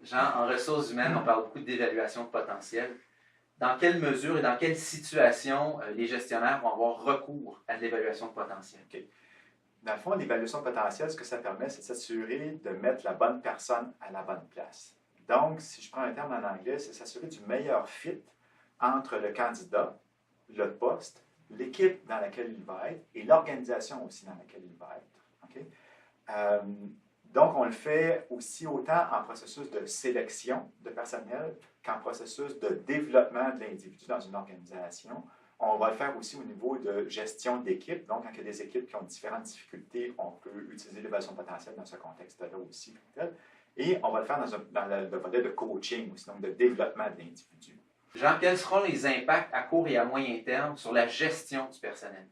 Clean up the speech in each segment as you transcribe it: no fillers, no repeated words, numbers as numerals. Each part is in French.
Jean, en ressources humaines, on parle beaucoup d'évaluation de potentiel. Dans quelle mesure et dans quelle situation les gestionnaires vont avoir recours à de l'évaluation de potentiel? Okay. Dans le fond, l'évaluation de potentiel, ce que ça permet, c'est de s'assurer de mettre la bonne personne à la bonne place. Donc, si je prends un terme en anglais, c'est s'assurer du meilleur fit entre le candidat, le poste, l'équipe dans laquelle il va être et l'organisation aussi dans laquelle il va être. Okay? Donc, on le fait aussi autant en processus de sélection de personnel qu'en processus de développement de l'individu dans une organisation. On va le faire aussi au niveau de gestion d'équipe. Donc, quand il y a des équipes qui ont différentes difficultés, on peut utiliser l'évaluation potentielle dans ce contexte-là aussi. Et on va le faire dans le volet de coaching aussi, donc de développement de l'individu. Jean, quels seront les impacts à court et à moyen terme sur la gestion du personnel?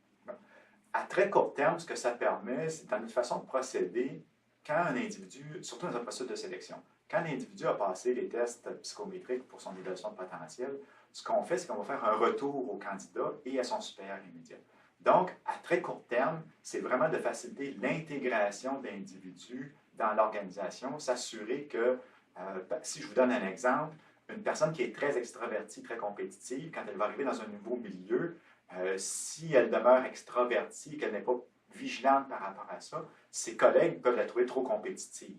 À très court terme, ce que ça permet, c'est dans notre façon de procéder, quand un individu, surtout dans un processus de sélection, quand l'individu a passé les tests psychométriques pour son évaluation de potentiel, ce qu'on fait, c'est qu'on va faire un retour au candidat et à son supérieur immédiat. Donc, à très court terme, c'est vraiment de faciliter l'intégration d'individus dans l'organisation, s'assurer que, si je vous donne un exemple, une personne qui est très extravertie, très compétitive, quand elle va arriver dans un nouveau milieu, si elle demeure extravertie et qu'elle n'est pas vigilante par rapport à ça, ses collègues peuvent la trouver trop compétitive.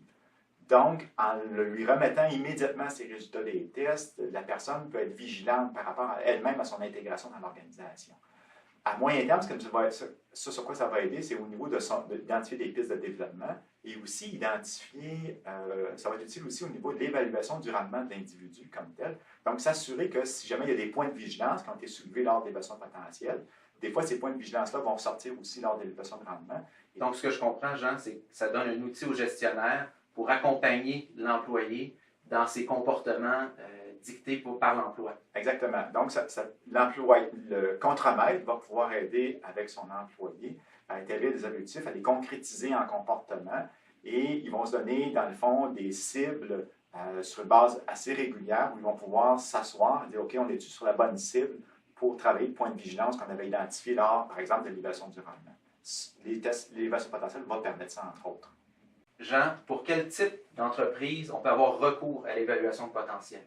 Donc, en lui remettant immédiatement ses résultats des tests, la personne peut être vigilante par rapport à elle-même à son intégration dans l'organisation. À moyen terme, ce sur quoi ça va aider, c'est au niveau d'identifier des pistes de développement et aussi identifier, ça va être utile aussi au niveau de l'évaluation du rendement de l'individu comme tel. Donc, s'assurer que si jamais il y a des points de vigilance qui ont été soulevés lors de l'évaluation potentielle, des fois, ces points de vigilance-là vont ressortir aussi lors de l'évaluation de rendement. Donc, ce que je comprends, Jean, c'est que ça donne un outil au gestionnaire pour accompagner l'employé dans ses comportements dictés par l'emploi. Exactement. Donc, le contremaître va pouvoir aider avec son employé à établir des objectifs, à les concrétiser en comportement et ils vont se donner, dans le fond, des cibles sur une base assez régulière où ils vont pouvoir s'asseoir et dire « OK, on est sur la bonne cible pour travailler le point de vigilance qu'on avait identifié lors, par exemple, de l'évaluation du rendement. » L'évaluation potentielle va permettre ça, entre autres. Jean, pour quel type d'entreprise on peut avoir recours à l'évaluation de potentiel?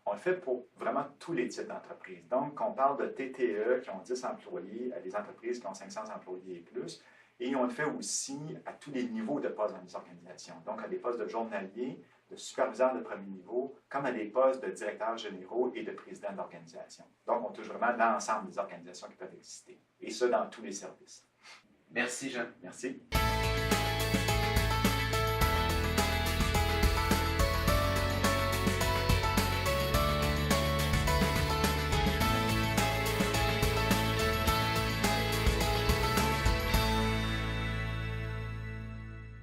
On le fait pour vraiment tous les types d'entreprises. Donc, on parle de TTE qui ont 10 employés, à des entreprises qui ont 500 employés et plus. Et on le fait aussi à tous les niveaux de postes dans les organisations. Donc, à des postes de journaliers, de superviseurs de premier niveau, comme à des postes de directeurs généraux et de présidents d'organisation. Donc, on touche vraiment l'ensemble des organisations qui peuvent exister. Et ce, dans tous les services. Merci, Jean. Merci.